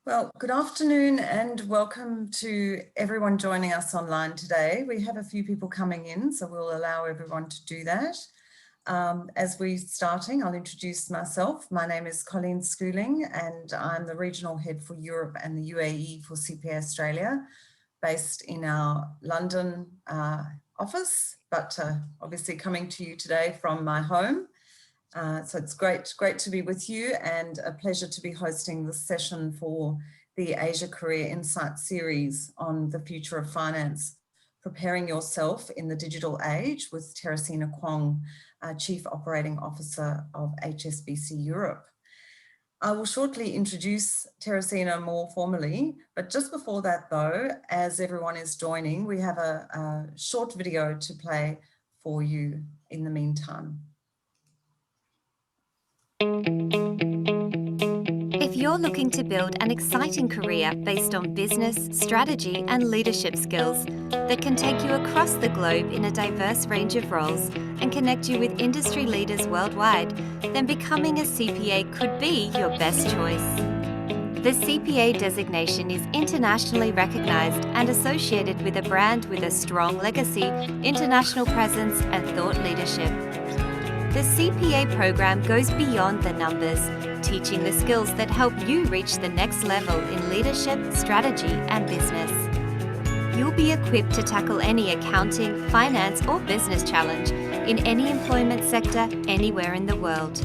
Well, good afternoon and welcome to everyone joining us online today. We have a few people coming in, so we'll allow everyone to do that. As we're starting, I'll introduce myself. My name is Colleen Schooling and I'm the Regional Head for Europe and the UAE for CPA Australia, based in our London office, but obviously coming to you today from my home. So it's great to be with you and a pleasure to be hosting this session for the Asia Career Insight series on the future of finance, preparing yourself in the digital age with Terecina Kwong, Chief Operating Officer of HSBC Europe. I will shortly introduce Terecina more formally, but just before that though, as everyone is joining, we have a short video to play for you in the meantime. If you're looking to build an exciting career based on business, strategy, and leadership skills that can take you across the globe in a diverse range of roles and connect you with industry leaders worldwide, then becoming a CPA could be your best choice. The CPA designation is internationally recognized and associated with a brand with a strong legacy, international presence, and thought leadership. The CPA program goes beyond the numbers, teaching the skills that help you reach the next level in leadership, strategy, and business. You'll be equipped to tackle any accounting, finance, or business challenge in any employment sector anywhere in the world.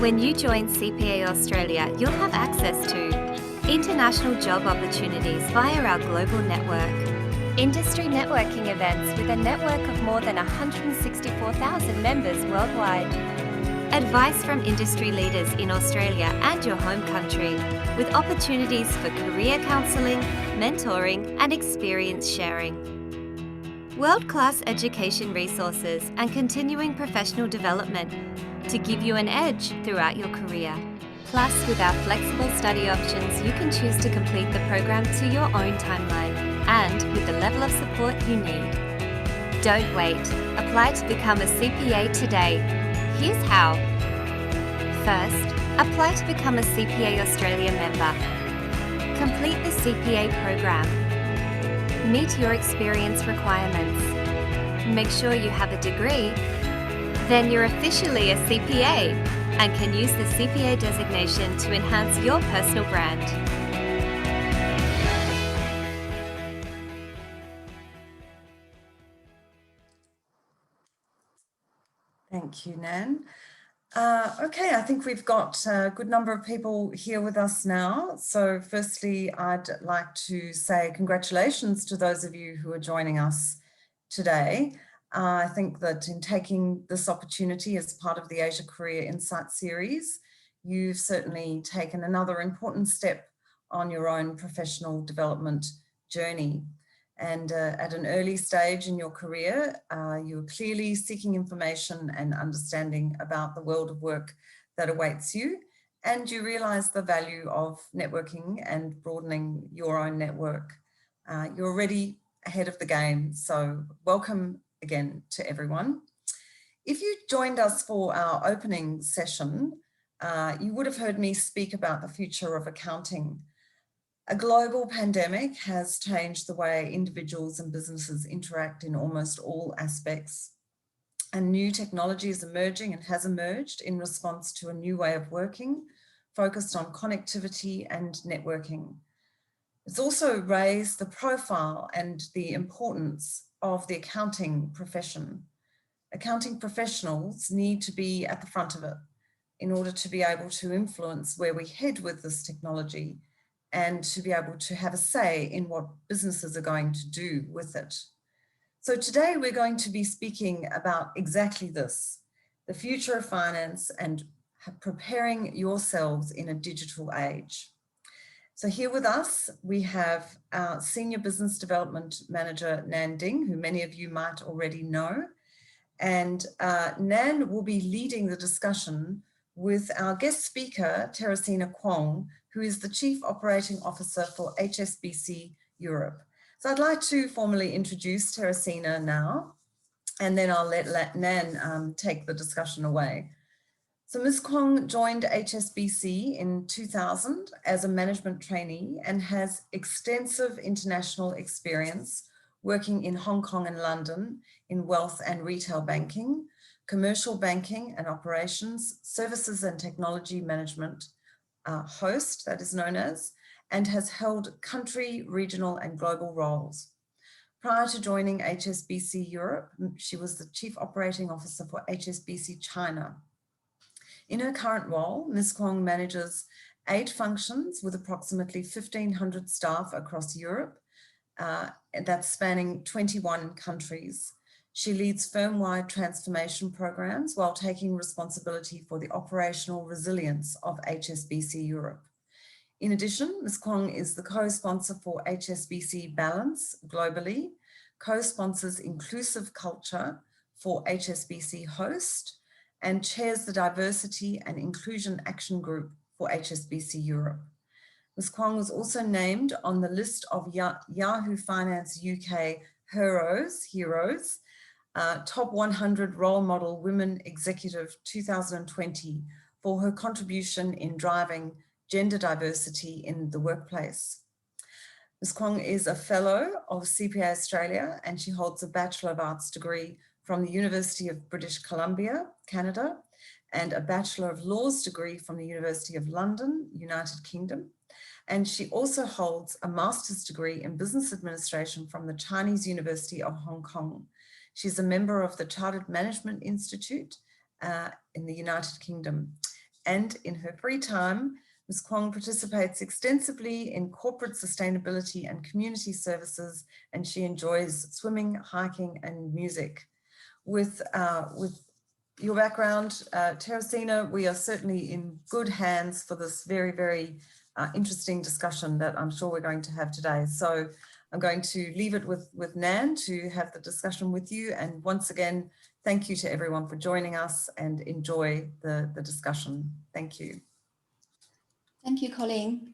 When you join CPA Australia, you'll have access to international job opportunities via our global network, industry networking events with a network of more than 164,000 members worldwide, advice from industry leaders in Australia and your home country, with opportunities for career counselling, mentoring, and experience sharing, world-class education resources and continuing professional development to give you an edge throughout your career. Plus, with our flexible study options, you can choose to complete the program to your own timeline and with the level of support you need. Don't wait. Apply to become a CPA today. Here's how. First, apply to become a CPA Australia member. Complete the CPA program. Meet your experience requirements. Make sure you have a degree. Then you're officially a CPA and can use the CPA designation to enhance your personal brand. Thank you, Nan. Okay, I think we've got a good number of people here with us now. So firstly, I'd like to say congratulations to those of you who are joining us today. I think that in taking this opportunity as part of the Asia Career Insight series, you've certainly taken another important step on your own professional development journey. And at an early stage in your career, you're clearly seeking information and understanding about the world of work that awaits you, and you realise the value of networking and broadening your own network. You're already ahead of the game, so welcome again to everyone. If you joined us for our opening session, you would have heard me speak about the future of accounting. A global pandemic has changed the way individuals and businesses interact in almost all aspects. And new technology is emerging and has emerged in response to a new way of working, focused on connectivity and networking. It's also raised the profile and the importance of the accounting profession. Accounting professionals need to be at the front of it in order to be able to influence where we head with this technology and to be able to have a say in what businesses are going to do with it. So today we're going to be speaking about exactly this, the future of finance and preparing yourselves in a digital age. So here with us, we have our Senior Business Development Manager, Nan Ding, who many of you might already know. And Nan will be leading the discussion with our guest speaker, Terecina Kwong, who is the Chief Operating Officer for HSBC Europe. So I'd like to formally introduce Terecina now, and then I'll let Nan take the discussion away. So Ms. Kwong joined HSBC in 2000 as a management trainee and has extensive international experience working in Hong Kong and London in wealth and retail banking, commercial banking and operations, services and technology management, host, that is known as, and has held country, regional and global roles. Prior to joining HSBC Europe, she was the Chief Operating Officer for HSBC China. In her current role, Ms. Kwong manages 8 functions with approximately 1,500 staff across Europe, that's spanning 21 countries. She leads firm-wide transformation programs while taking responsibility for the operational resilience of HSBC Europe. In addition, Ms. Kwong is the co-sponsor for HSBC Balance globally, co-sponsors Inclusive Culture for HSBC Host, and chairs the Diversity and Inclusion Action Group for HSBC Europe. Ms. Kwong was also named on the list of Yahoo Finance UK Heroes, Top 100 Role Model Women Executive 2020 for her contribution in driving gender diversity in the workplace. Ms. Kwong is a fellow of CPA Australia and she holds a Bachelor of Arts degree from the University of British Columbia, Canada, and a Bachelor of Laws degree from the University of London, United Kingdom. And she also holds a master's degree in business administration from the Chinese University of Hong Kong. She's a member of the Chartered Management Institute in the United Kingdom. And in her free time, Ms. Kwong participates extensively in corporate sustainability and community services, and she enjoys swimming, hiking, and music. With your background, Terecina, we are certainly in good hands for this very, very interesting discussion that I'm sure we're going to have today. So I'm going to leave it with Nan to have the discussion with you. And once again, thank you to everyone for joining us and enjoy the discussion. Thank you. Thank you, Colleen.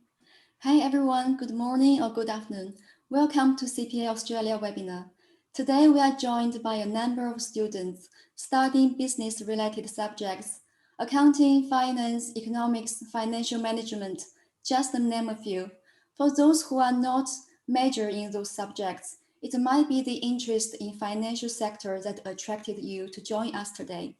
Hi, everyone. Good morning or good afternoon. Welcome to CPA Australia webinar. Today, we are joined by a number of students studying business-related subjects, accounting, finance, economics, financial management, just to name a few. For those who are not majoring in those subjects, it might be the interest in financial sector that attracted you to join us today.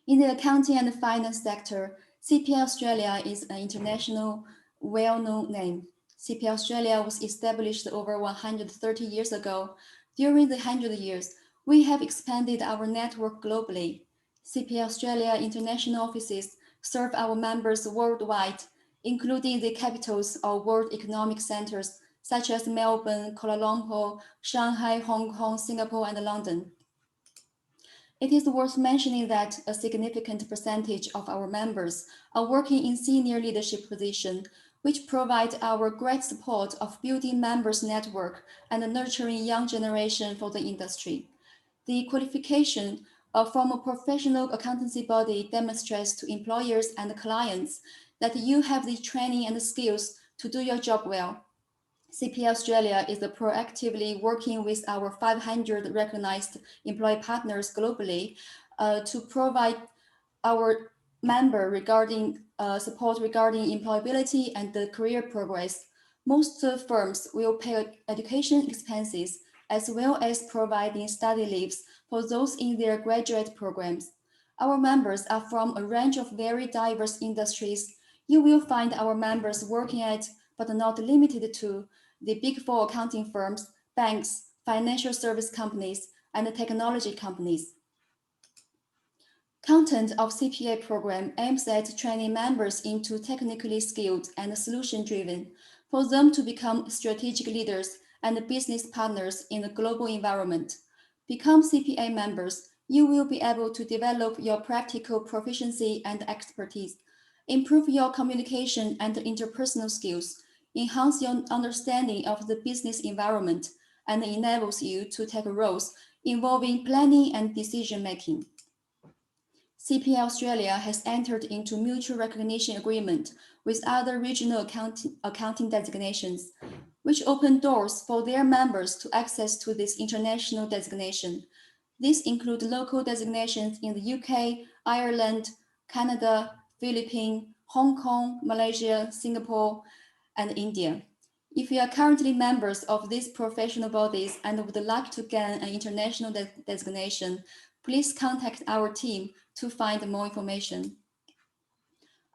In the accounting and finance sector, CPA Australia is an international, well-known name. CPA Australia was established over 130 years ago. During the 100 years, we have expanded our network globally. CPA Australia international offices serve our members worldwide, including the capitals of world economic centers such as Melbourne, Kuala Lumpur, Shanghai, Hong Kong, Singapore, and London. It is worth mentioning that a significant percentage of our members are working in senior leadership positions, which provide our great support of building members' network and nurturing young generation for the industry. The qualification from a professional accountancy body demonstrates to employers and clients that you have the training and skills to do your job well. CPA Australia is proactively working with our 500 recognized employee partners globally to provide our member regarding support regarding employability and the career progress. Most firms will pay education expenses as well as providing study leaves for those in their graduate programs. Our members are from a range of very diverse industries. You will find our members working at, but not limited to, the Big Four accounting firms, banks, financial service companies, and technology companies. Content of CPA program aims at training members into technically skilled and solution-driven for them to become strategic leaders and business partners in a global environment. Become CPA members, you will be able to develop your practical proficiency and expertise, improve your communication and interpersonal skills, enhance your understanding of the business environment, and enables you to take roles involving planning and decision-making. CPA Australia has entered into mutual recognition agreement with other regional accounting designations, which open doors for their members to access to this international designation. These include local designations in the UK, Ireland, Canada, Philippines, Hong Kong, Malaysia, Singapore, and India. If you are currently members of these professional bodies and would like to gain an international designation, please contact our team to find more information.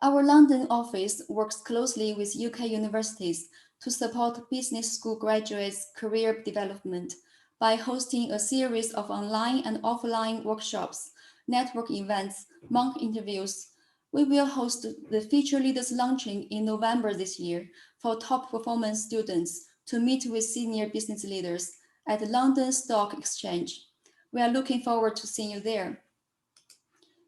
Our London office works closely with UK universities to support business school graduates' career development by hosting a series of online and offline workshops, network events, mock interviews. We will host the Future Leaders Launching in November this year for top performance students to meet with senior business leaders at the London Stock Exchange. We are looking forward to seeing you there.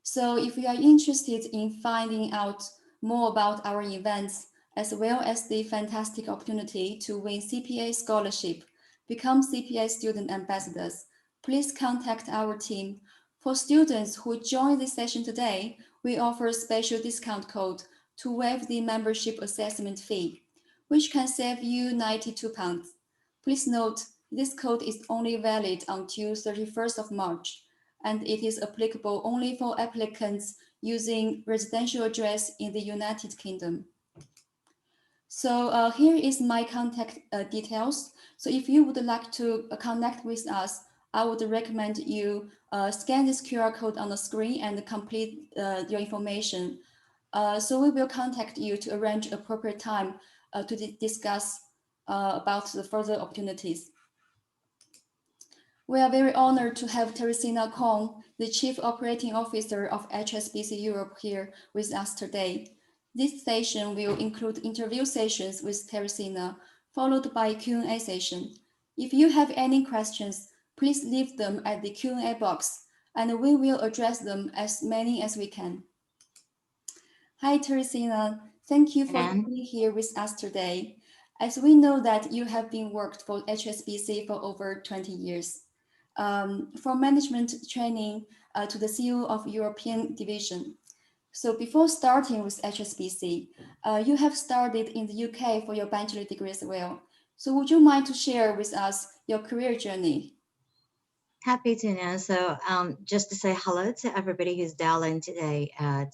So if you are interested in finding out more about our events, as well as the fantastic opportunity to win CPA scholarship, become CPA student ambassadors, please contact our team. For students who join this session today, we offer a special discount code to waive the membership assessment fee, which can save you £92. Please note, this code is only valid until 31st of March, and it is applicable only for applicants using residential address in the United Kingdom. So here is my contact details. So if you would like to connect with us, I would recommend you scan this QR code on the screen and complete your information. So we will contact you to arrange appropriate time to discuss about the further opportunities. We are very honored to have Terecina Kwong, the Chief Operating Officer of HSBC Europe, here with us today. This session will include interview sessions with Terecina, followed by a Q&A session. If you have any questions, please leave them at the Q&A box, and we will address them as many as we can. Hi, Terecina. Thank you for being here with us today. As we know that you have been worked for HSBC for over 20 years. From management training to the CEO of European division. So before starting with HSBC, you have studied in the UK for your bachelor degree as well. So would you mind to share with us your career journey? Happy to know. So just to say hello to everybody who's dialed in today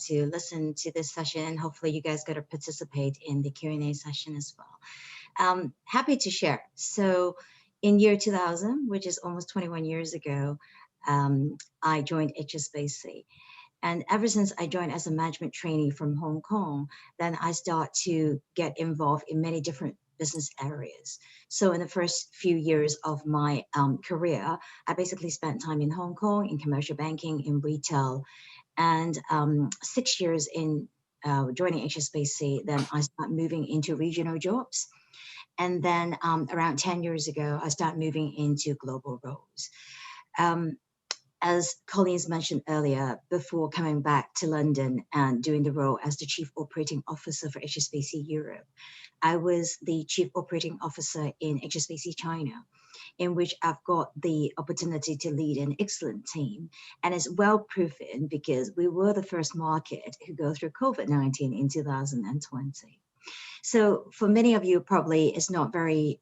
to listen to this session, and hopefully you guys got to participate in the Q&A session as well. Happy to share. So in year 2000, which is almost 21 years ago, I joined HSBC. And ever since I joined as a management trainee from Hong Kong, then I start to get involved in many different business areas. So in the first few years of my career, I basically spent time in Hong Kong, in commercial banking, in retail. And 6 years in joining HSBC, then I started moving into regional jobs. And then around 10 years ago, I started moving into global roles. As Colleen's mentioned earlier, before coming back to London and doing the role as the Chief Operating Officer for HSBC Europe, I was the Chief Operating Officer in HSBC China, in which I've got the opportunity to lead an excellent team. And it's well proven because we were the first market who go through COVID-19 in 2020. So for many of you, probably it's not very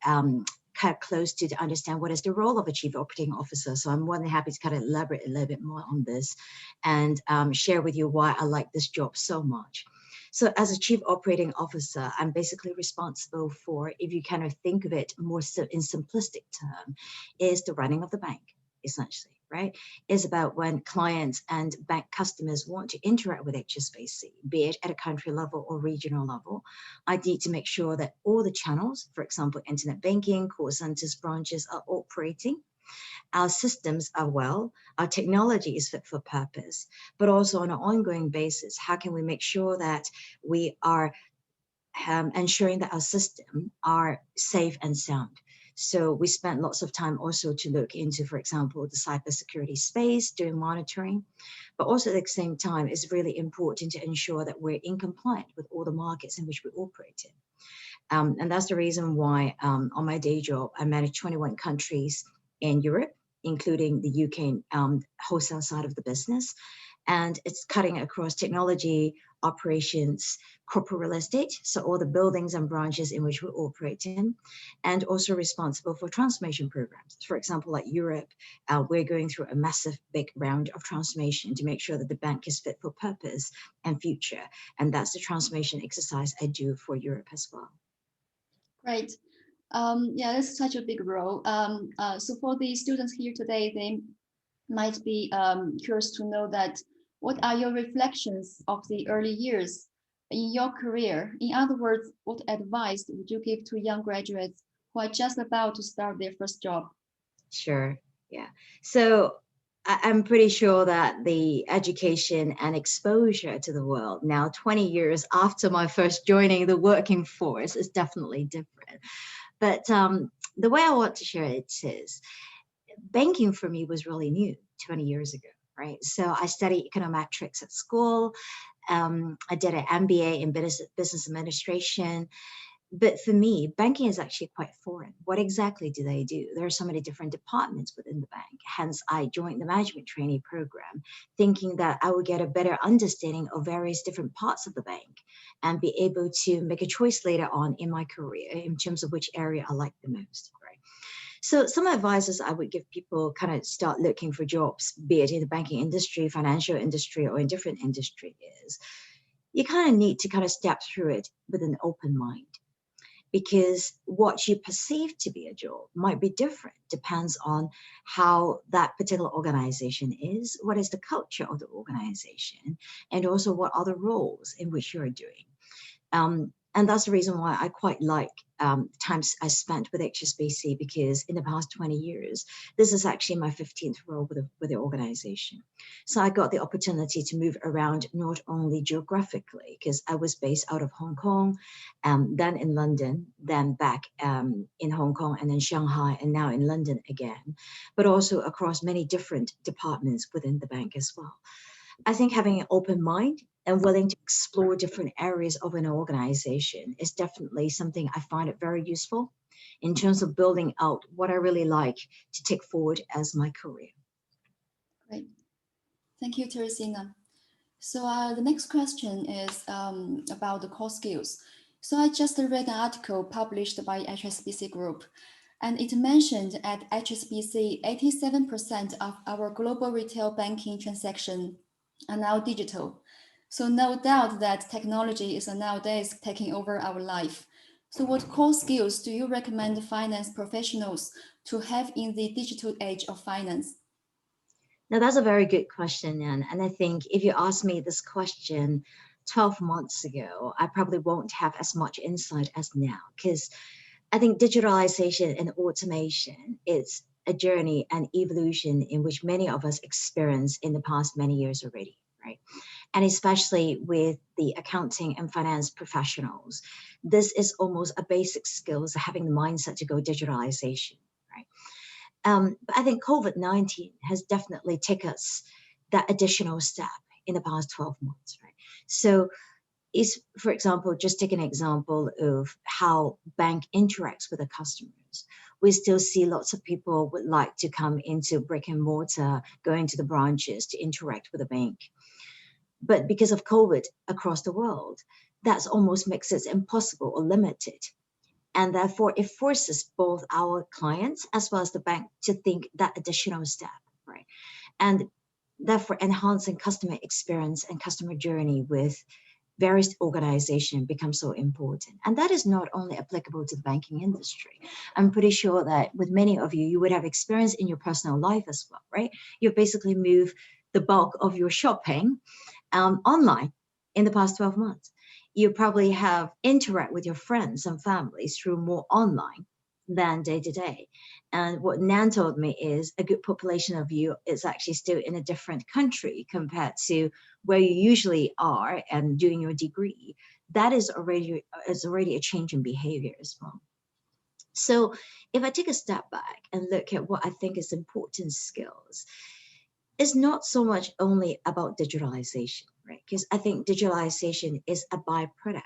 kind of close to understand what is the role of a Chief Operating Officer. So I'm more than happy to kind of elaborate a little bit more on this and share with you why I like this job so much. So as a Chief Operating Officer, I'm basically responsible for, if you kind of think of it more so in simplistic term, is the running of the bank, essentially, right? It's about when clients and bank customers want to interact with HSBC, be it at a country level or regional level. I need to make sure that all the channels, for example, internet banking, call centers, branches are operating. Our systems are well, our technology is fit for purpose, but also on an ongoing basis, how can we make sure that we are ensuring that our system are safe and sound? So we spent lots of time also to look into, for example, the cybersecurity space, doing monitoring, but also at the same time, it's really important to ensure that we're in compliance with all the markets in which we operate in. And that's the reason why on my day job, I manage 21 countries in Europe, including the UK wholesale side of the business. And it's cutting across technology, operations, corporate real estate, so all the buildings and branches in which we operate in, and also responsible for transformation programs. For example, like Europe, we're going through a massive big round of transformation to make sure that the bank is fit for purpose and future. And that's the transformation exercise I do for Europe as well. Great. Yeah, that's such a big role. So for the students here today, they might be curious to know that what are your reflections of the early years in your career? In other words, what advice would you give to young graduates who are just about to start their first job? Sure, yeah. So I'm pretty sure that the education and exposure to the world now 20 years after my first joining the working force is definitely different. But the way I want to share it is, banking for me was really new 20 years ago, right? So I studied econometrics at school. I did an MBA in business administration. But for me, banking is actually quite foreign. What exactly do they do? There are so many different departments within the bank. Hence, I joined the management trainee program, thinking that I would get a better understanding of various different parts of the bank and be able to make a choice later on in my career in terms of which area I like the most, right? So some advices I would give people kind of start looking for jobs, be it in the banking industry, financial industry, or in different industry, is you kind of need to kind of step through it with an open mind. Because what you perceive to be a job might be different, depends on how that particular organization is, what is the culture of the organization, and also what are the roles in which you're doing. And that's the reason why I quite like times I spent with HSBC, because in the past 20 years, this is actually my 15th role with the organization. So I got the opportunity to move around not only geographically, because I was based out of Hong Kong, then in London, then back in Hong Kong, and then Shanghai, and now in London again, but also across many different departments within the bank as well. I think having an open mind and willing to explore different areas of an organization is definitely something I find it very useful in terms of building out what I really like to take forward as my career. Great. Thank you, Terecina. So the next question is about the core skills. So I just read an article published by HSBC Group, and it mentioned at HSBC, 87% of our global retail banking transactions are now digital. So no doubt that technology is nowadays taking over our life. So what core skills do you recommend finance professionals to have in the digital age of finance? Now, that's a very good question, and I think if you asked me this question 12 months ago, I probably won't have as much insight as now, because I think digitalization and automation is a journey and evolution in which many of us experience in the past many years already, right? And especially with the accounting and finance professionals, this is almost a basic skills, having the mindset to go digitalization, right? But I think COVID-19 has definitely taken us that additional step in the past 12 months, right? So is, for example, just take an example of how bank interacts with the customers. We still see lots of people would like to come into brick and mortar, going to the branches to interact with the bank. But because of COVID across the world, that's almost makes it impossible or limited. And therefore, it forces both our clients as well as the bank to think that additional step, right? And therefore, enhancing customer experience and customer journey with various organizations becomes so important. And that is not only applicable to the banking industry. I'm pretty sure that with many of you, you would have experience in your personal life as well, right? You've basically moved the bulk of your shopping online in the past 12 months. You probably have interact with your friends and families through more online than day to day. And what Nan told me is a good population of you is actually still in a different country compared to where you usually are and doing your degree. That is already a change in behavior as well. So if I take a step back and look at what I think is important skills, it's not so much only about digitalization, right? Because I think digitalization is a byproduct.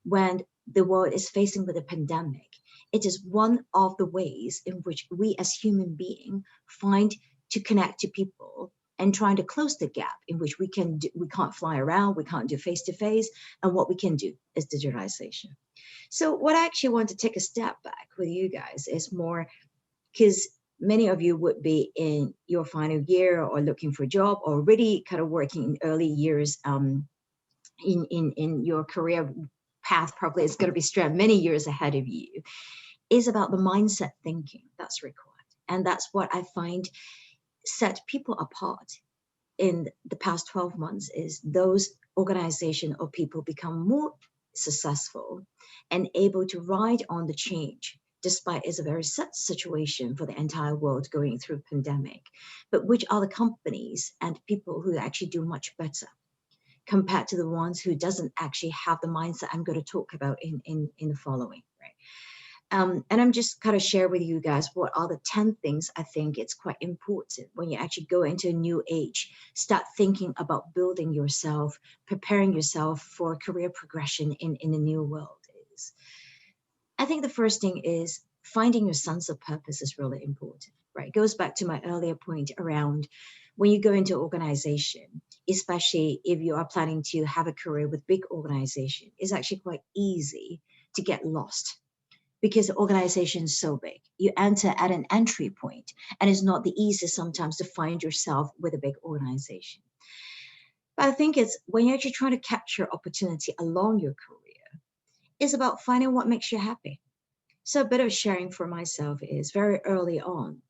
When the world is facing with a pandemic, it is one of the ways in which we as human beings find to connect to people and trying to close the gap in which we can't fly around, we can't do face-to-face, and what we can do is digitalization. So what I actually want to take a step back with you guys is more, because many of you would be in your final year or looking for a job, or already kind of working in early years in your career path. Probably it's going to be straight many years ahead of you, is about the mindset thinking that's required. And that's what I find set people apart in the past 12 months, is those organization or people become more successful and able to ride on the change, despite it's a very set situation for the entire world going through pandemic. But which are the companies and people who actually do much better compared to the ones who doesn't actually have the mindset I'm going to talk about in the following, right? And I'm just kind of share with you guys what are the 10 things I think it's quite important when you actually go into a new age, start thinking about building yourself, preparing yourself for career progression in the new world. Is, I think the first thing is finding your sense of purpose is really important, right? It goes back to my earlier point around when you go into organization, especially if you are planning to have a career with big organization, it's actually quite easy to get lost, because the organization is so big. You enter at an entry point, and it's not the easiest sometimes to find yourself with a big organization. But I think it's when you're actually trying to capture opportunity along your career, it's about finding what makes you happy. So a bit of sharing for myself is very early on,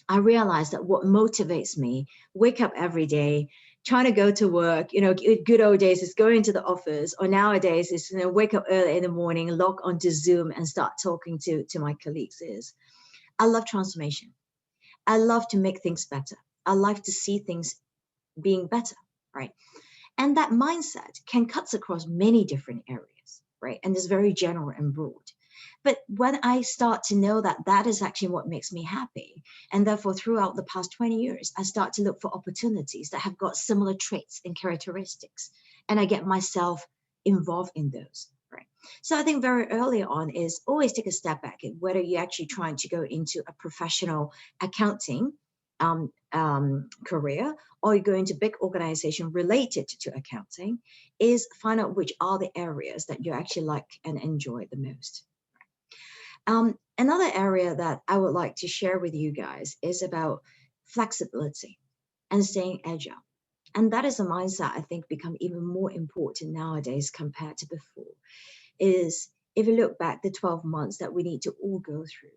I realized that what motivates me, wake up every day, trying to go to work, good old days is going to the office, or nowadays is, wake up early in the morning, log onto Zoom and start talking to my colleagues, is I love transformation. I love to make things better. I love to see things being better, right? And that mindset can cut across many different areas, right? And it's very general and broad. But when I start to know that that is actually what makes me happy, and therefore throughout the past 20 years, I start to look for opportunities that have got similar traits and characteristics, and I get myself involved in those, right? So I think very early on is always take a step back, whether you're actually trying to go into a professional accounting career, or you go into big organization related to accounting, is find out which are the areas that you actually like and enjoy the most. Another area that I would like to share with you guys is about flexibility and staying agile. And that is a mindset I think become even more important nowadays compared to before. Is if you look back the 12 months that we need to all go through,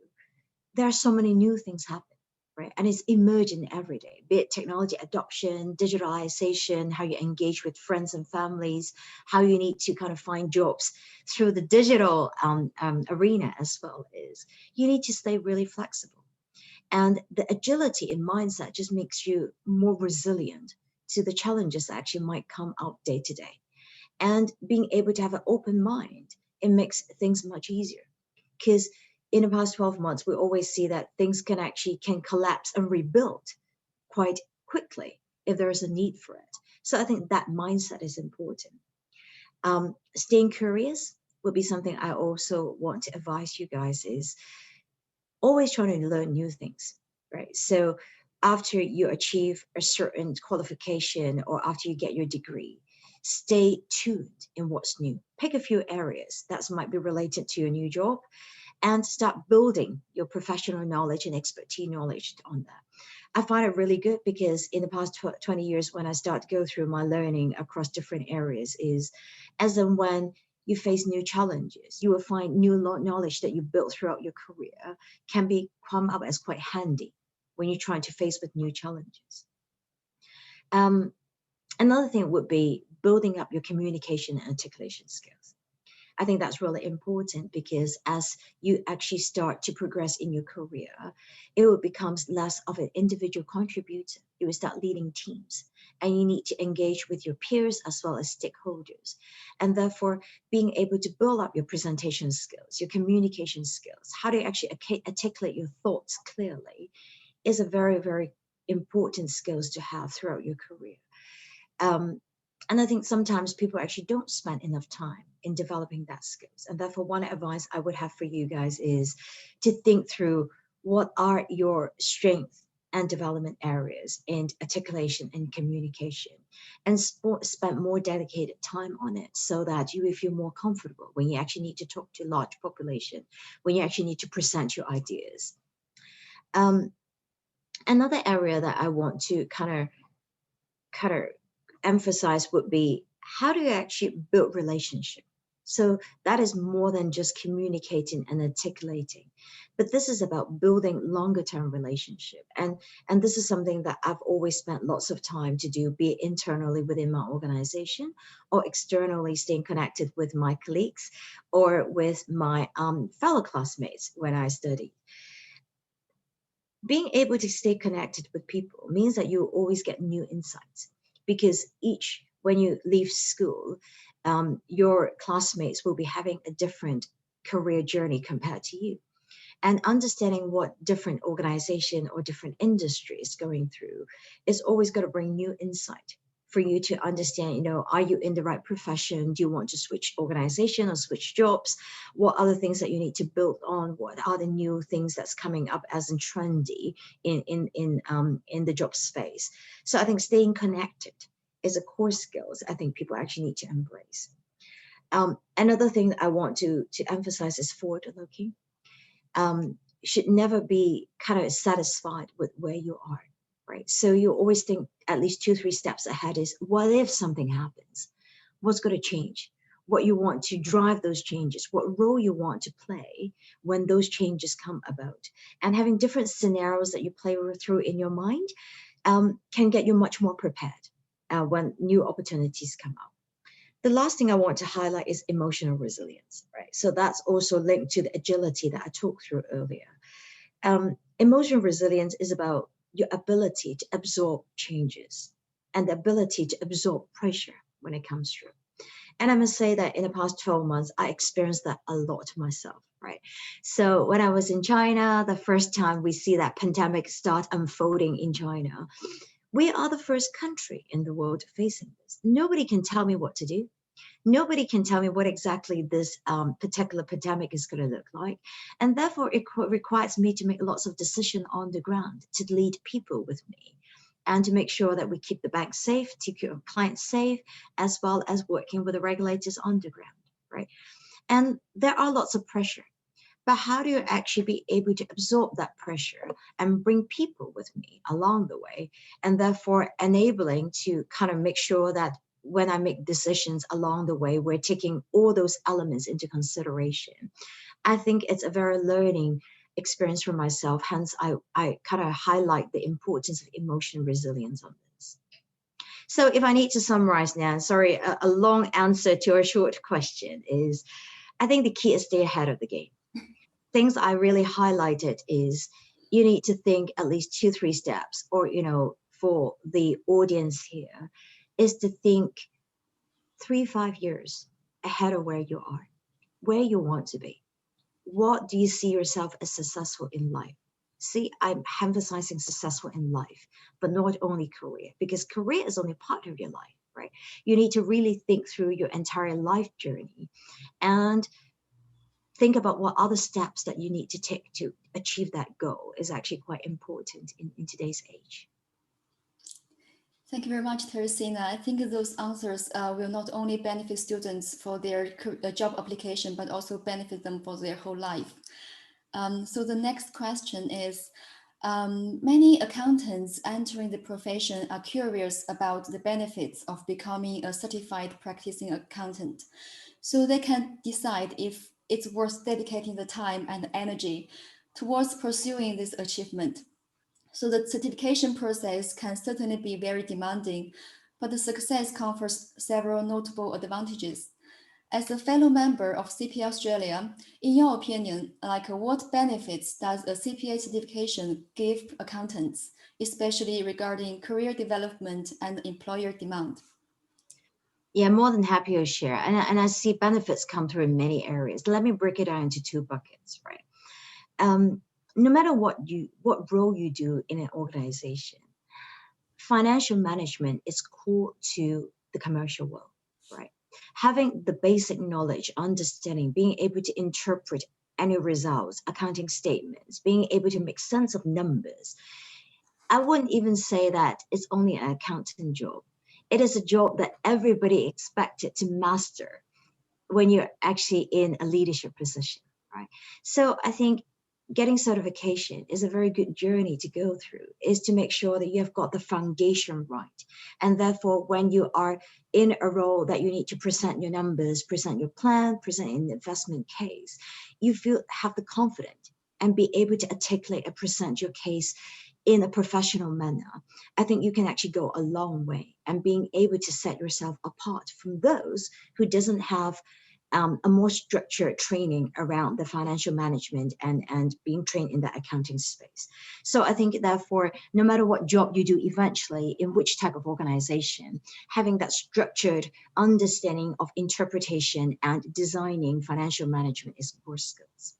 there are so many new things happen, right? And it's emerging every day, be it technology adoption, digitalization, how you engage with friends and families, how you need to kind of find jobs through the digital arena as well. Is you need to stay really flexible. And the agility in mindset just makes you more resilient to the challenges that actually might come out day to day. And being able to have an open mind, it makes things much easier. Because in the past 12 months, we always see that things can collapse and rebuild quite quickly if there is a need for it. So I think that mindset is important. Staying curious would be something I also want to advise you guys, is always trying to learn new things, right? So after you achieve a certain qualification or after you get your degree, stay tuned in what's new. Pick a few areas that might be related to your new job and start building your professional knowledge and expertise knowledge on that. I find it really good because in the past 20 years, when I start to go through my learning across different areas, is as and when you face new challenges, you will find new knowledge that you built throughout your career can come up as quite handy when you're trying to face with new challenges. Another thing would be building up your communication and articulation skills. I think that's really important because as you actually start to progress in your career, it will become less of an individual contributor. You will start leading teams and you need to engage with your peers as well as stakeholders. And therefore, being able to build up your presentation skills, your communication skills, how to actually articulate your thoughts clearly is a very, very important skills to have throughout your career. And I think sometimes people actually don't spend enough time in developing that skills. And therefore, one advice I would have for you guys is to think through what are your strengths and development areas and articulation and communication, and spend more dedicated time on it so that you will feel more comfortable when you actually need to talk to a large population, when you actually need to present your ideas. Another area that I want to kind of emphasize would be, how do you actually build relationship? So that is more than just communicating and articulating, but this is about building longer term relationship. And this is something that I've always spent lots of time to do, be it internally within my organization or externally staying connected with my colleagues or with my fellow classmates when I studied. Being able to stay connected with people means that you always get new insights, because when you leave school, your classmates will be having a different career journey compared to you. And understanding what different organization or different industry is going through is always going to bring new insight for you to understand, are you in the right profession? Do you want to switch organization or switch jobs? What other things that you need to build on? What are the new things that's coming up as in trendy in the job space? So I think staying connected is a core skills I think people actually need to embrace. Another thing that I want to emphasize is forward-looking. Should never be kind of satisfied with where you are, right? So you always think at least 2-3 steps ahead is, what if something happens? What's going to change? What you want to drive those changes, what role you want to play when those changes come about. And having different scenarios that you play through in your mind can get you much more prepared when new opportunities come up. The last thing I want to highlight is emotional resilience, right? So that's also linked to the agility that I talked through earlier. Emotional resilience is about your ability to absorb changes and the ability to absorb pressure when it comes through. And I must say that in the past 12 months, I experienced that a lot myself, right? So when I was in China, the first time we see that pandemic start unfolding in China, we are the first country in the world facing this. Nobody can tell me what to do. Nobody can tell me what exactly this particular pandemic is going to look like. And therefore, it requires me to make lots of decisions on the ground, to lead people with me, and to make sure that we keep the bank safe, to keep our clients safe, as well as working with the regulators on the ground, right? And there are lots of pressure. But how do you actually be able to absorb that pressure and bring people with me along the way, and therefore enabling to kind of make sure that when I make decisions along the way, we're taking all those elements into consideration. I think it's a very learning experience for myself. Hence, I kind of highlight the importance of emotional resilience on this. So if I need to summarize now, sorry, a long answer to a short question is, I think the key is stay ahead of the game. Things I really highlighted is you need to think at least 2-3 steps, or, for the audience here, is to think 3-5 years ahead of where you are, where you want to be. What do you see yourself as successful in life? See, I'm emphasizing successful in life, but not only career, because career is only part of your life, right? You need to really think through your entire life journey and think about what other steps that you need to take to achieve that goal is actually quite important in today's age. Thank you very much, Terecina. I think those answers will not only benefit students for their job application, but also benefit them for their whole life. So the next question is, many accountants entering the profession are curious about the benefits of becoming a certified practicing accountant, so they can decide if it's worth dedicating the time and energy towards pursuing this achievement. So the certification process can certainly be very demanding, but the success confers several notable advantages. As a fellow member of CPA Australia, in your opinion, what benefits does a CPA certification give accountants, especially regarding career development and employer demand? Yeah, more than happy to share. And I see benefits come through in many areas. Let me break it down into 2 buckets, right? No matter what role you do in an organization, financial management is core to the commercial world, right? Having the basic knowledge, understanding, being able to interpret any results, accounting statements, being able to make sense of numbers, I wouldn't even say that it's only an accounting job. It is a job that everybody expected to master when you're actually in a leadership position, right? So I think getting certification is a very good journey to go through, is to make sure that you have got the foundation right. And therefore, when you are in a role that you need to present your numbers, present your plan, present an investment case, you have the confidence and be able to articulate and present your case in a professional manner. I think you can actually go a long way, and being able to set yourself apart from those who doesn't have a more structured training around the financial management and being trained in the accounting space. So I think therefore, no matter what job you do eventually, in which type of organization, having that structured understanding of interpretation and designing financial management is core skills.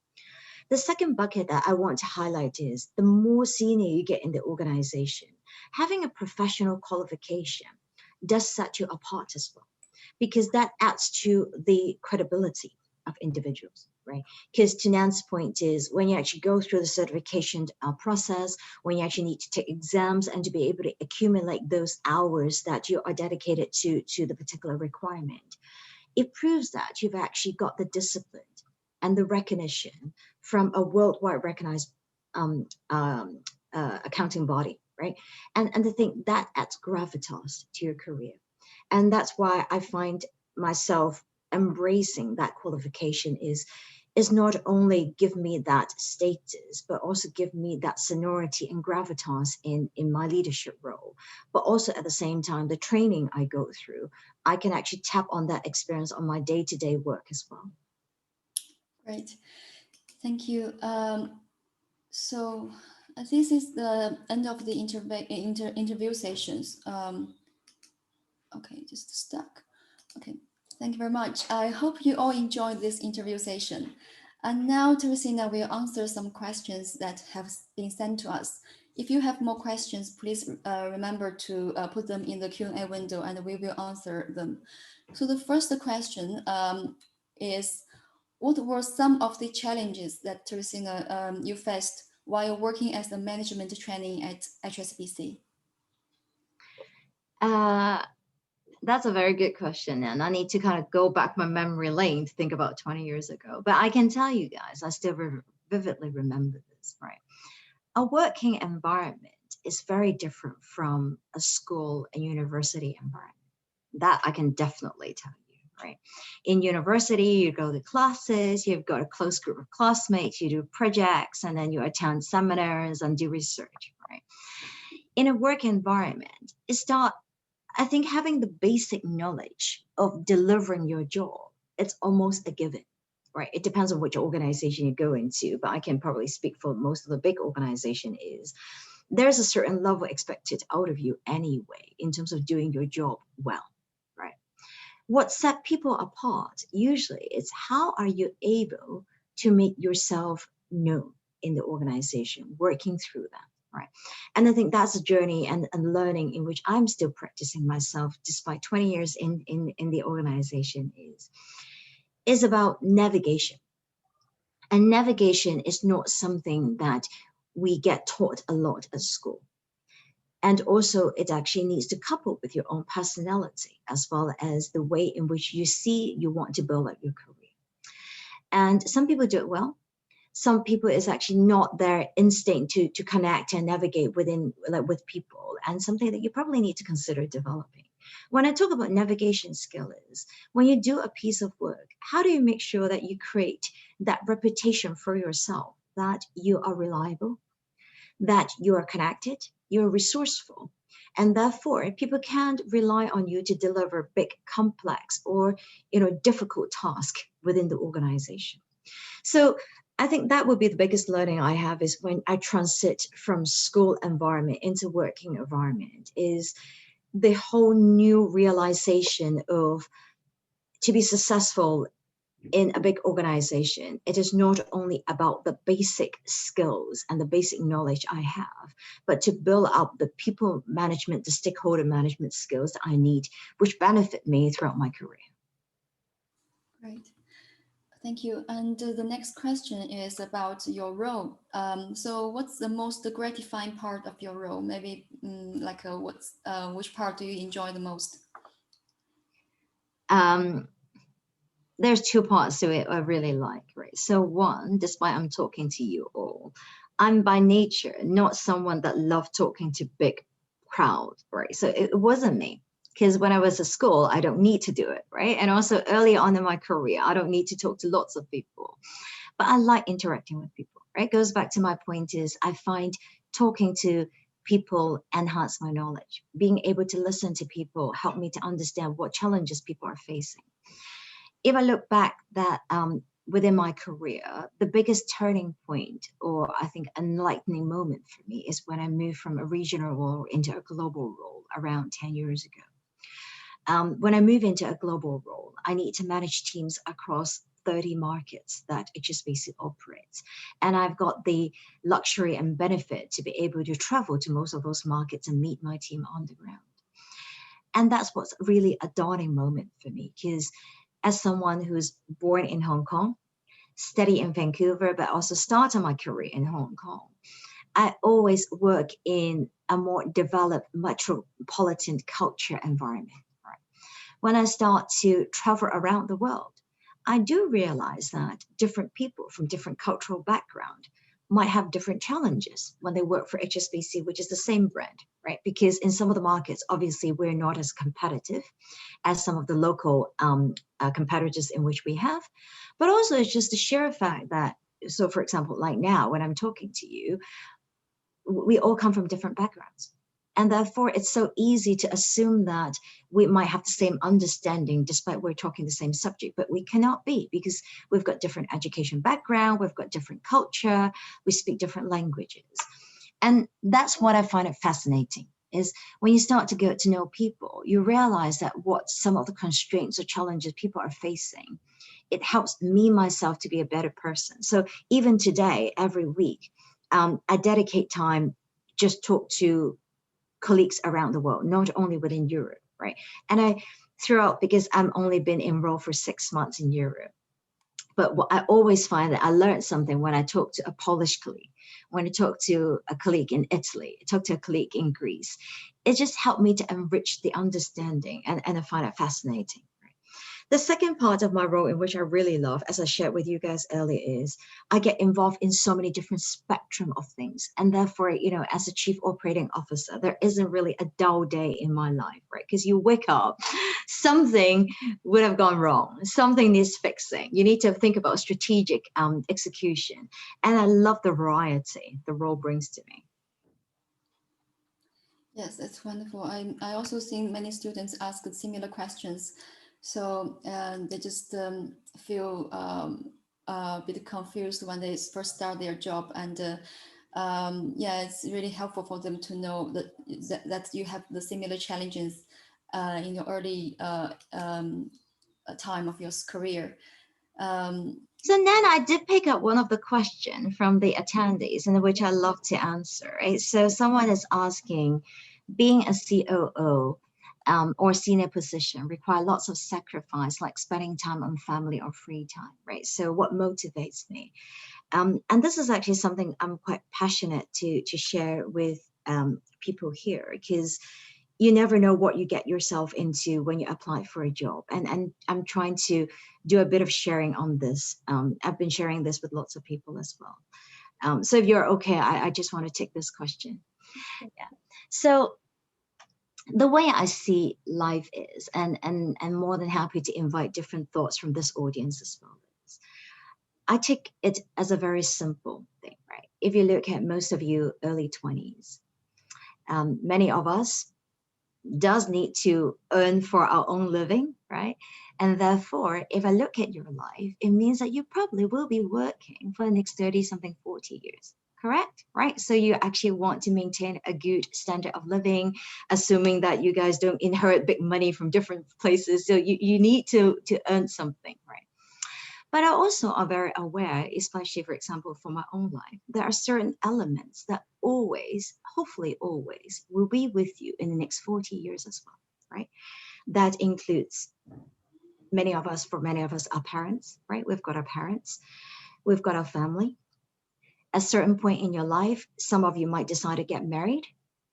The second bucket that I want to highlight is the more senior you get in the organization, having a professional qualification does set you apart as well, because that adds to the credibility of individuals, right? Because to Nan's point is, when you actually go through the certification process, when you actually need to take exams and to be able to accumulate those hours that you are dedicated to the particular requirement, it proves that you've actually got the discipline and the recognition from a worldwide recognized accounting body, right? And I think that adds gravitas to your career. And that's why I find myself embracing that qualification is not only give me that status, but also give me that seniority and gravitas in my leadership role. But also at the same time, the training I go through, I can actually tap on that experience on my day-to-day work as well. Great, thank you. So this is the end of the interview sessions. Okay, just stuck. Okay, thank you very much. I hope you all enjoyed this interview session. And now Terecina will answer some questions that have been sent to us. If you have more questions, please remember to put them in the Q&A window and we will answer them. So the first question is, what were some of the challenges that Terecina you faced while working as a management trainee at HSBC? That's a very good question, and I need to kind of go back my memory lane to think about 20 years ago. But I can tell you guys, I still vividly remember this, right? A working environment is very different from a school and university environment. That I can definitely tell you, right? In university, you go to classes, you've got a close group of classmates, you do projects, and then you attend seminars and do research, right? In a work environment, it's not, I think having the basic knowledge of delivering your job, it's almost a given, right? It depends on which organization you go into, but I can probably speak for most of the big organization is there's a certain level expected out of you anyway, in terms of doing your job well, right? What set people apart usually is how are you able to make yourself known in the organization, working through that. Right. And I think that's a journey and learning in which I'm still practicing myself despite 20 years in the organization is about navigation. And navigation is not something that we get taught a lot at school. And also it actually needs to couple with your own personality as well as the way in which you want to build up your career. And some people do it well. Some people is actually not their instinct to connect and navigate with people, and something that you probably need to consider developing. When I talk about navigation skill is, when you do a piece of work, how do you make sure that you create that reputation for yourself, that you are reliable, that you are connected, you're resourceful, and therefore people can't rely on you to deliver big, complex, or difficult tasks within the organization. So I think that would be the biggest learning I have is when I transit from school environment into working environment is the whole new realization of to be successful in a big organization. It is not only about the basic skills and the basic knowledge I have, but to build up the people management, the stakeholder management skills that I need, which benefit me throughout my career. Great. Thank you. And the next question is about your role. So what's the most gratifying part of your role? Maybe which part do you enjoy the most? There's two parts to it I really like, right? So one, despite I'm talking to you all, I'm by nature not someone that loved talking to big crowds, right? So it wasn't me. Because when I was at school, I don't need to do it, right? And also early on in my career, I don't need to talk to lots of people. But I like interacting with people, right? Goes back to my point is I find talking to people enhance my knowledge. Being able to listen to people help me to understand what challenges people are facing. If I look back that within my career, the biggest turning point, or I think enlightening moment for me, is when I moved from a regional role into a global role around 10 years ago. When I move into a global role, I need to manage teams across 30 markets that HSBC operates. And I've got the luxury and benefit to be able to travel to most of those markets and meet my team on the ground. And that's what's really a daunting moment for me, because as someone who's born in Hong Kong, studied in Vancouver, but also started my career in Hong Kong, I always work in a more developed metropolitan culture environment. Right? When I start to travel around the world, I do realize that different people from different cultural background might have different challenges when they work for HSBC, which is the same brand, right? Because in some of the markets, obviously, we're not as competitive as some of the local competitors in which we have. But also, it's just the sheer fact that, so for example, like now, when I'm talking to you, we all come from different backgrounds. And therefore, it's so easy to assume that we might have the same understanding despite we're talking the same subject, but we cannot be because we've got different education background, we've got different culture, we speak different languages. And that's what I find it fascinating, is when you start to get to know people, you realize that what some of the constraints or challenges people are facing, it helps me, myself, to be a better person. So even today, every week, I dedicate time just talk to colleagues around the world, not only within Europe, right? And I throughout, because I've only been enrolled for 6 months in Europe, but what I always find that I learned something when I talk to a Polish colleague, when I talk to a colleague in Italy, I talk to a colleague in Greece. It just helped me to enrich the understanding, and I find it fascinating. The second part of my role, in which I really love, as I shared with you guys earlier, is I get involved in so many different spectrum of things. And therefore, you know, as a chief operating officer, there isn't really a dull day in my life, right? Because you wake up, something would have gone wrong, something needs fixing. You need to think about strategic execution. And I love the variety the role brings to me. Yes, that's wonderful. I also think many students ask similar questions. So they just feel a bit confused when they first start their job. And yeah, it's really helpful for them to know that you have the similar challenges in your early time of your career. So then I did pick up one of the questions from the attendees, in which I love to answer. Right? So someone is asking, being a COO or senior position require lots of sacrifice, like spending time on family or free time, right? So what motivates me? And this is actually something I'm quite passionate to share with people here, because you never know what you get yourself into when you apply for a job. And I'm trying to do a bit of sharing on this. I've been sharing this with lots of people as well. So if you're okay, I just want to take this question. Yeah. So the way I see life is, and more than happy to invite different thoughts from this audience as well, is I take it as a very simple thing, right? If you look at most of you early 20s, many of us does need to earn for our own living, right? And therefore, if I look at your life, it means that you probably will be working for the next 30 something, 40 years. Correct, right? So you actually want to maintain a good standard of living, assuming that you guys don't inherit big money from different places. So you need to earn something, right? But I also are very aware, especially, for example, for my own life, there are certain elements that always, hopefully always, will be with you in the next 40 years as well, right? That includes for many of us, are parents, right? We've got our parents, we've got our family. At a certain point in your life, some of you might decide to get married,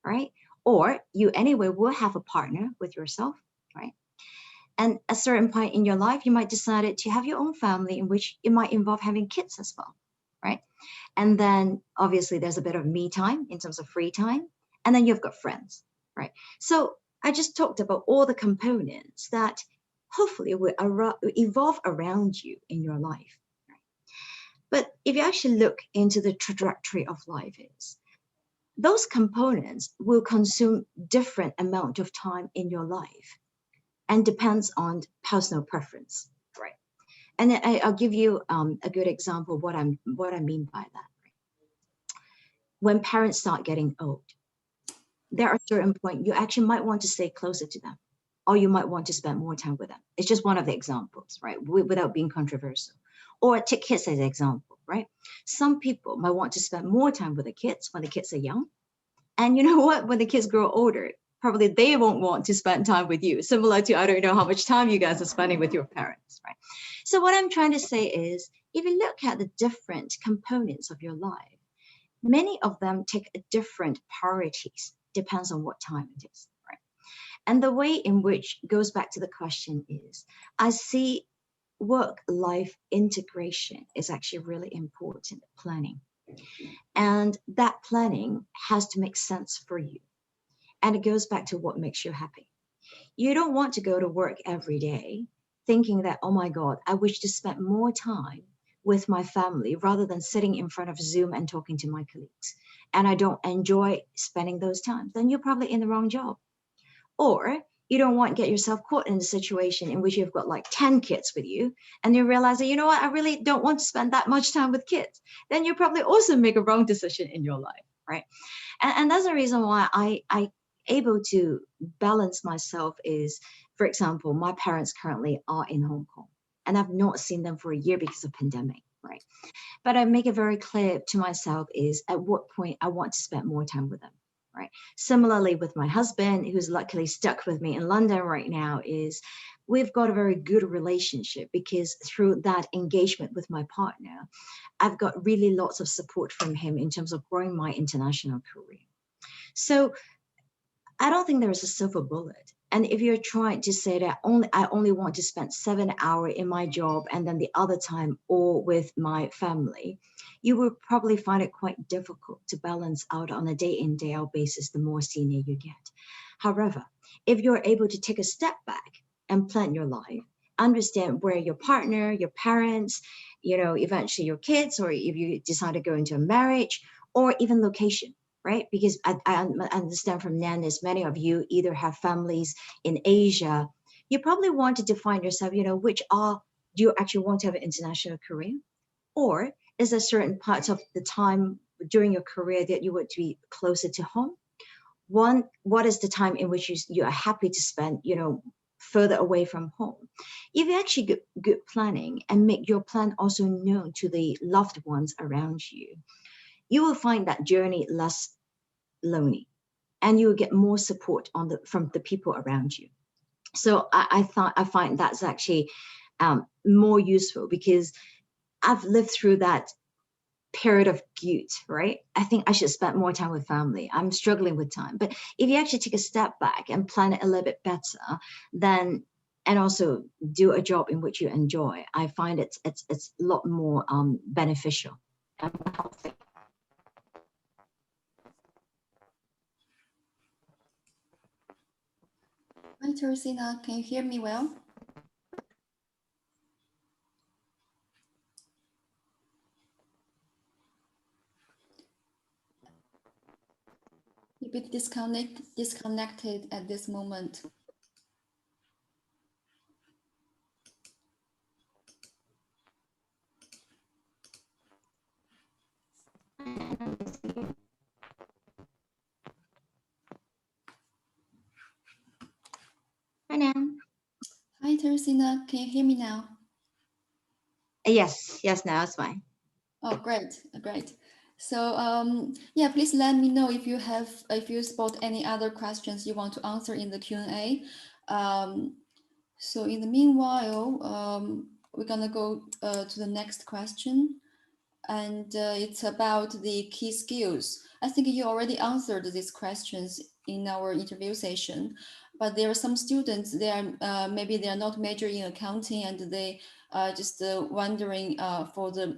right? Or you anyway will have a partner with yourself, right? And at a certain point in your life, you might decide to have your own family, in which it might involve having kids as well, right? And then obviously there's a bit of me time in terms of free time. And then you've got friends, right? So I just talked about all the components that hopefully will evolve around you in your life. Right? But if you actually look into the trajectory of life is, those components will consume different amount of time in your life and depends on personal preference, right? And I'll give you a good example of what I mean by that. When parents start getting old, there are certain points you actually might want to stay closer to them, or you might want to spend more time with them. It's just one of the examples, right? Without being controversial. Or take kids as an example, right? Some people might want to spend more time with the kids when the kids are young. And you know what? When the kids grow older, probably they won't want to spend time with you. Similar to, I don't know how much time you guys are spending with your parents, right? So what I'm trying to say is, if you look at the different components of your life, many of them take different priorities, depends on what time it is, right? And the way in which goes back to the question is, I see work-life integration is actually really important, planning. And that planning has to make sense for you. And it goes back to what makes you happy. You don't want to go to work every day thinking that, oh my God, I wish to spend more time with my family rather than sitting in front of Zoom and talking to my colleagues. And I don't enjoy spending those times. Then you're probably in the wrong job. Or you don't want to get yourself caught in a situation in which you've got like 10 kids with you and you realize that, you know what, I really don't want to spend that much time with kids. Then you probably also make a wrong decision in your life, right? And that's the reason why I able to balance myself is, for example, my parents currently are in Hong Kong and I've not seen them for a year because of pandemic, right? But I make it very clear to myself is at what point I want to spend more time with them, right? Similarly with my husband, who's luckily stuck with me in London right now, is we've got a very good relationship because through that engagement with my partner, I've got really lots of support from him in terms of growing my international career. So I don't think there is a silver bullet. And if you're trying to say that I only want to spend 7 hours in my job and then the other time all with my family, you will probably find it quite difficult to balance out on a day in, day out basis the more senior you get. However, if you're able to take a step back and plan your life, understand where your partner, your parents, you know, eventually your kids, or if you decide to go into a marriage, or even location, right? Because I understand from Nan, many of you either have families in Asia. You probably want to define yourself, you know, do you actually want to have an international career? Or is there certain parts of the time during your career that you want to be closer to home? What is the time in which you are happy to spend, you know, further away from home? If you actually get good planning and make your plan also known to the loved ones around you, you will find that journey less lonely and you will get more support from the people around you. So I find that's actually more useful because I've lived through that period of guilt, right? I think I should spend more time with family. I'm struggling with time. But if you actually take a step back and plan it a little bit better, then and also do a job in which you enjoy, I find it's a lot more beneficial and healthy. Hi, Terecina, can you hear me well? You'll be disconnected at this moment. Hi, Nan. Hi, Terecina, can you hear me now? Yes, now it's fine. Oh, great. So yeah, please let me know if you spot any other questions you want to answer in the Q&A. So in the meanwhile, we're gonna go to the next question. And it's about the key skills. I think you already answered these questions in our interview session, but there are some students, they are maybe they are not majoring in accounting, and they are just wondering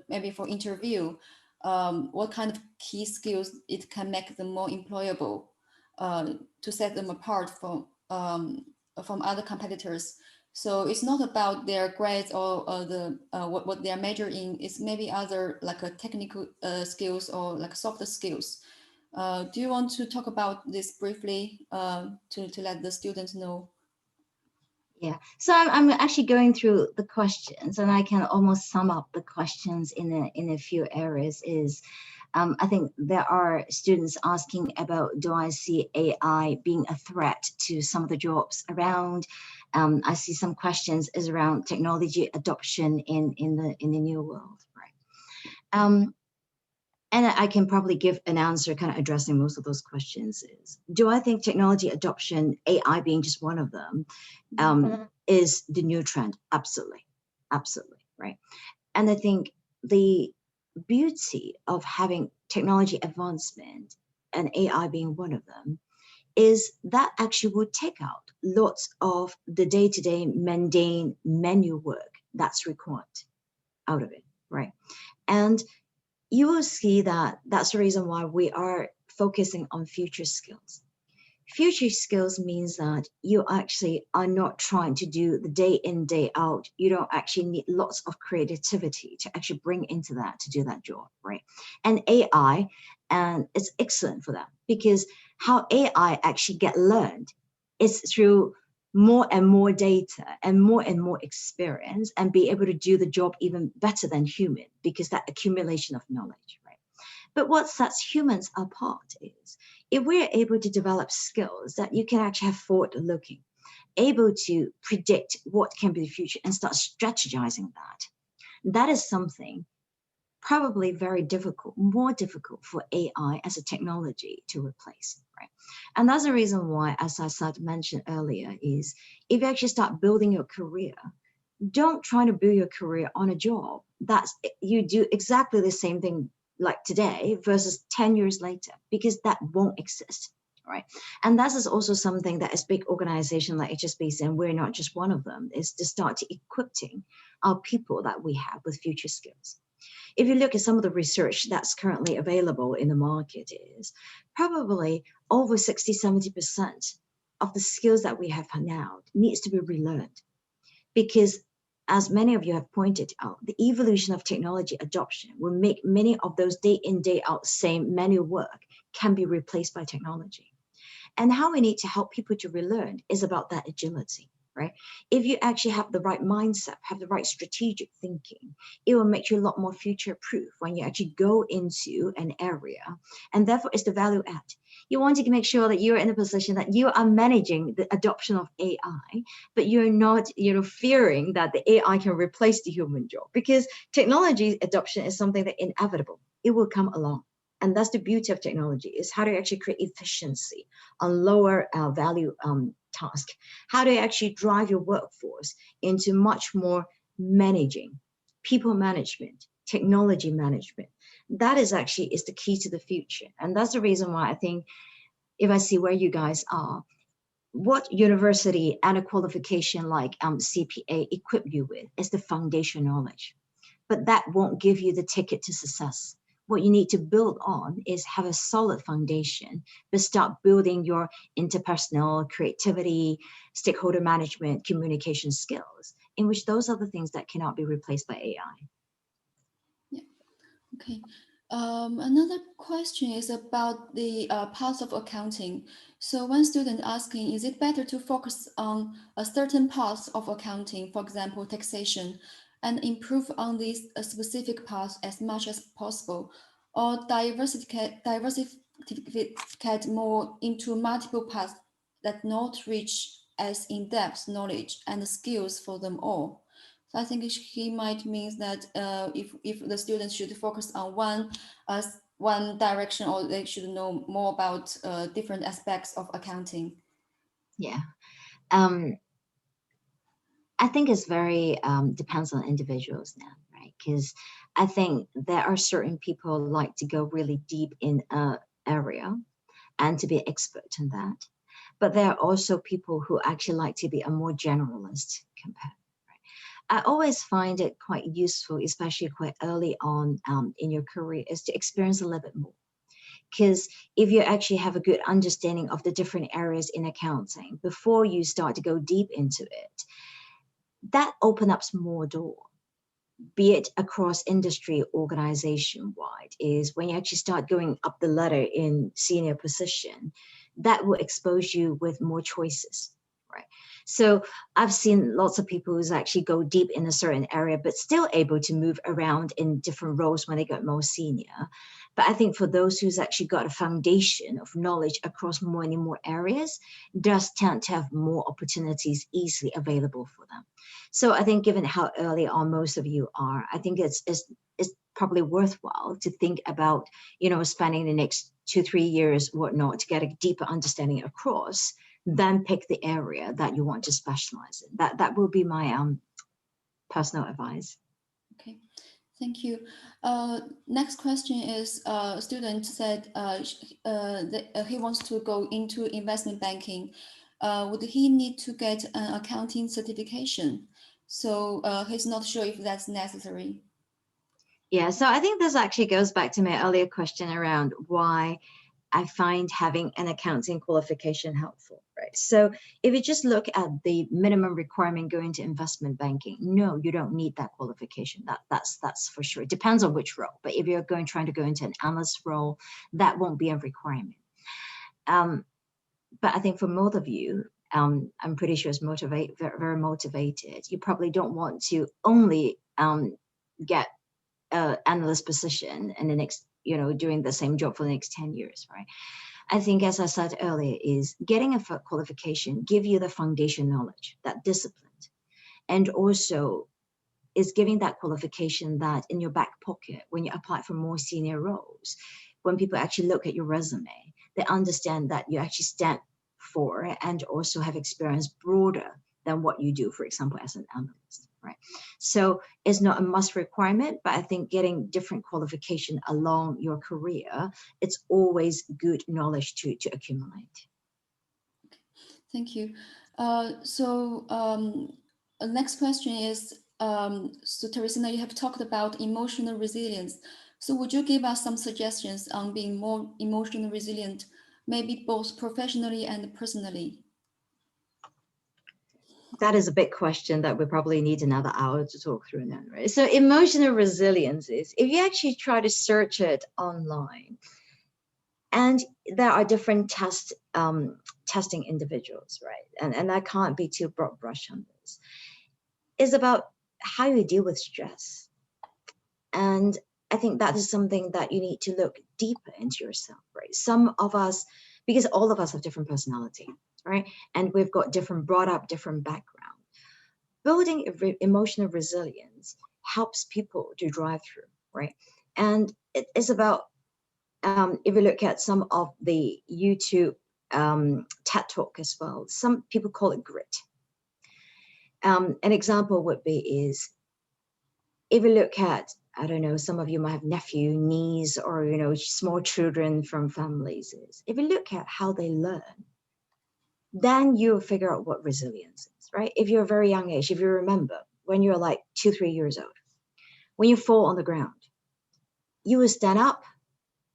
maybe for interview, what kind of key skills it can make them more employable, to set them apart from other competitors. So it's not about their grades or what they are majoring in. It's maybe other like a technical skills or like softer skills. Do you want to talk about this briefly to let the students know? Yeah, so I'm actually going through the questions, and I can almost sum up the questions in a few areas. I think there are students asking about, do I see AI being a threat to some of the jobs around? I see some questions is around technology adoption in the new world, right? And I can probably give an answer kind of addressing most of those questions is, do I think technology adoption, AI being just one of them, is the new trend? Absolutely, absolutely, right? And I think the beauty of having technology advancement and AI being one of them is that actually would take out lots of the day-to-day mundane manual work that's required out of it, right? And you will see that that's the reason why we are focusing on future skills. Future skills means that you actually are not trying to do the day in, day out. You don't actually need lots of creativity to actually bring into that to do that job, right? And AI, and it's excellent for that, because how AI actually get learned is through more and more data and more experience, and be able to do the job even better than human, because that accumulation of knowledge, right? But what sets humans apart is if we're able to develop skills that you can actually have forward looking, able to predict what can be the future and start strategizing that is something probably very difficult, more difficult for AI as a technology to replace, right? And that's the reason why, as I started to mention earlier, is if you actually start building your career, don't try to build your career on a job that's you do exactly the same thing like today versus 10 years later, because that won't exist, right? And that is also something that as big organization like HSBC, and we're not just one of them, is to start equipping our people that we have with future skills. If you look at some of the research that's currently available in the market, is probably over 60-70% of the skills that we have now needs to be relearned, because as many of you have pointed out, the evolution of technology adoption will make many of those day in, day out same manual work can be replaced by technology. And how we need to help people to relearn is about that agility, right? If you actually have the right mindset, have the right strategic thinking, it will make you a lot more future proof when you actually go into an area. And therefore it's the value add. You want to make sure that you're in a position that you are managing the adoption of AI, but you're not, fearing that the AI can replace the human job, because technology adoption is something that inevitable. It will come along. And that's the beauty of technology, is how to actually create efficiency on lower value task. How do you actually drive your workforce into much more managing, people management, technology management? That is the key to the future. And that's the reason why I think, if I see where you guys are, what university and a qualification like CPA equip you with is the foundation knowledge. But that won't give you the ticket to success. What you need to build on is have a solid foundation, but start building your interpersonal creativity, stakeholder management, communication skills, in which those are the things that cannot be replaced by AI. Yeah, okay. Another question is about the parts of accounting. So one student asking, is it better to focus on a certain parts of accounting, for example, taxation, and improve on these specific parts as much as possible, or diversificate more into multiple parts that not reach as in-depth knowledge and skills for them all? So I think he might mean that if the students should focus on one direction, or they should know more about different aspects of accounting. Yeah. I think it's very depends on individuals now, right? Because I think there are certain people who like to go really deep in an area and to be expert in that. But there are also people who actually like to be a more generalist compared. I always find it quite useful, especially quite early on in your career, is to experience a little bit more. Because if you actually have a good understanding of the different areas in accounting before you start to go deep into it, that opens up more doors, be it across industry, organization-wide, is when you actually start going up the ladder in senior position, that will expose you with more choices, right? So I've seen lots of people who's actually go deep in a certain area, but still able to move around in different roles when they get more senior. But I think for those who's actually got a foundation of knowledge across more and more areas, does tend to have more opportunities easily available for them. So I think given how early on most of you are, I think it's probably worthwhile to think about, spending the next 2-3 years, whatnot, to get a deeper understanding across, then pick the area that you want to specialize in. That will be my personal advice. Okay, thank you. Next question is, a student said that he wants to go into investment banking. Would he need to get an accounting certification? So he's not sure if that's necessary. Yeah, so I think this actually goes back to my earlier question around why I find having an accounting qualification helpful, right? So if you just look at the minimum requirement going to investment banking, no, you don't need that qualification. That's for sure. It depends on which role, but if you're trying to go into an analyst role, that won't be a requirement. But I think for most of you, I'm pretty sure it's very motivated. You probably don't want to only get an analyst position in the next, doing the same job for the next 10 years, right? I think, as I said earlier, is getting a qualification give you the foundation knowledge, that discipline, and also is giving that qualification that in your back pocket when you apply for more senior roles, when people actually look at your resume, they understand that you actually stand for and also have experience broader than what you do, for example, as an analyst, right? So it's not a must requirement, but I think getting different qualification along your career, it's always good knowledge to accumulate. Thank you. Next question is, so Terecina, you have talked about emotional resilience. So would you give us some suggestions on being more emotionally resilient, maybe both professionally and personally? That is a big question that we probably need another hour to talk through now, right? So emotional resilience is, if you actually try to search it online, and there are different testing individuals, right? And I can't be too broad brush on this. It's about how you deal with stress. And I think that is something that you need to look deeper into yourself, right? Some of us, because all of us have different personality, right? And we've got brought up different background. Building emotional resilience helps people to drive through, right? And it's about, if you look at some of the YouTube TED Talk as well, some people call it grit. An example would be is, if you look at, I don't know, some of you might have nephew, niece, or, small children from families. If you look at how they learn, then you'll figure out what resilience is, right? If you're a very young age, if you remember when you're like 2-3 years old, when you fall on the ground, you will stand up,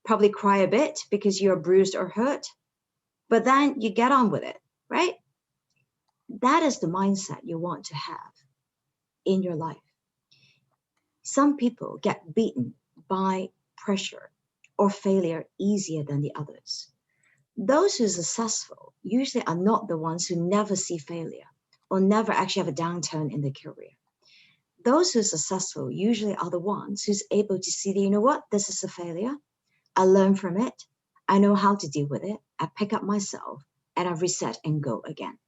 probably cry a bit because you're bruised or hurt, but then you get on with it, right? That is the mindset you want to have in your life. Some people get beaten by pressure or failure easier than the others. Those who are successful usually are not the ones who never see failure or never actually have a downturn in their career. Those who are successful usually are the ones who's able to see that, you know what, this is a failure. I learn from it. I know how to deal with it. I pick up myself and I reset and go again,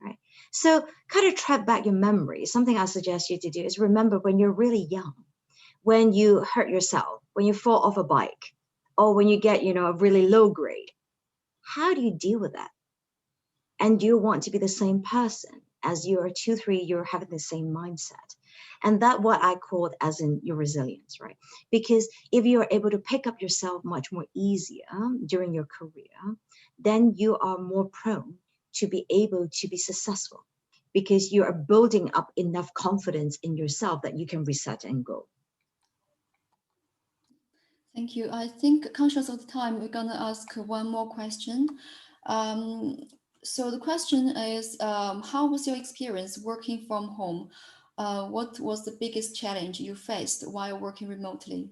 right? So kind of track back your memory. Something I suggest you to do is remember when you're really young, when you hurt yourself, when you fall off a bike, or when you get, a really low grade. How do you deal with that? And do you want to be the same person as you are 2-3, you're having the same mindset. And that what I called as in your resilience, right? Because if you're able to pick up yourself much more easier during your career, then you are more prone to be able to be successful, because you are building up enough confidence in yourself that you can reset and go. Thank you. I think, conscious of the time, we're going to ask one more question. So the question is, how was your experience working from home? What was the biggest challenge you faced while working remotely?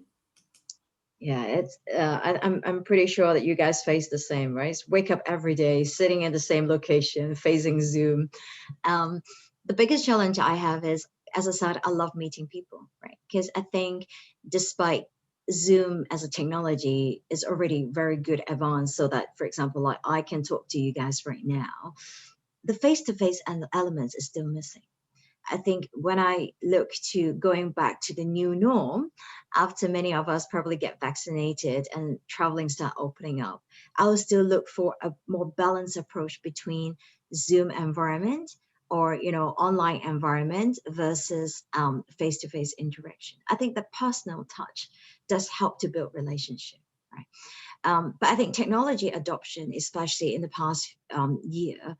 Yeah, it's I'm pretty sure that you guys face the same, right? Wake up every day, sitting in the same location, facing Zoom. The biggest challenge I have is, as I said, I love meeting people, right? Because I think despite Zoom as a technology is already very good advanced, so that, for example, like I can talk to you guys right now, the face-to-face elements is still missing. I think when I look to going back to the new norm, after many of us probably get vaccinated and traveling start opening up, I will still look for a more balanced approach between Zoom environment or online environment versus face-to-face interaction. I think the personal touch does help to build relationship, right? But I think technology adoption, especially in the past year,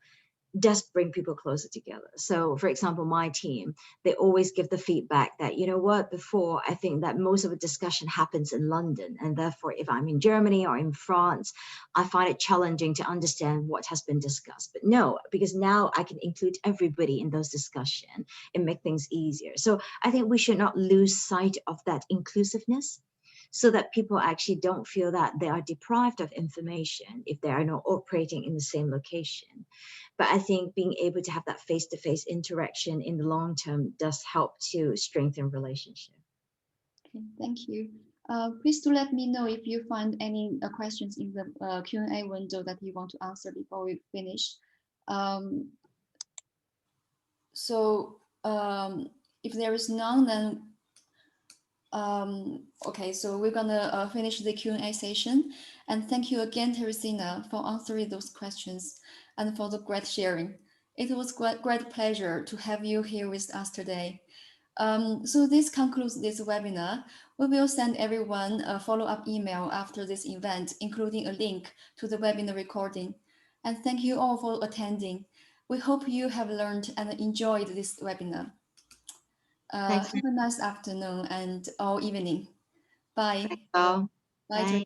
does bring people closer together. So for example, my team, they always give the feedback that, you know what, before I think that most of the discussion happens in London. And therefore, if I'm in Germany or in France, I find it challenging to understand what has been discussed. But no, because now I can include everybody in those discussions and make things easier. So I think we should not lose sight of that inclusiveness, so that people actually don't feel that they are deprived of information if they are not operating in the same location. But I think being able to have that face-to-face interaction in the long term does help to strengthen relationship. Okay, thank you. Please do let me know if you find any questions in the Q&A window that you want to answer before we finish. If there is none, then okay, so we're gonna finish the Q&A session. And thank you again, Terecina, for answering those questions and for the great sharing. It was great pleasure to have you here with us today. So this concludes this webinar. We will send everyone a follow-up email after this event, including a link to the webinar recording. And thank you all for attending. We hope you have learned and enjoyed this webinar. Thanks. Have a nice afternoon and or evening. Bye. Thanks all. Bye. Bye.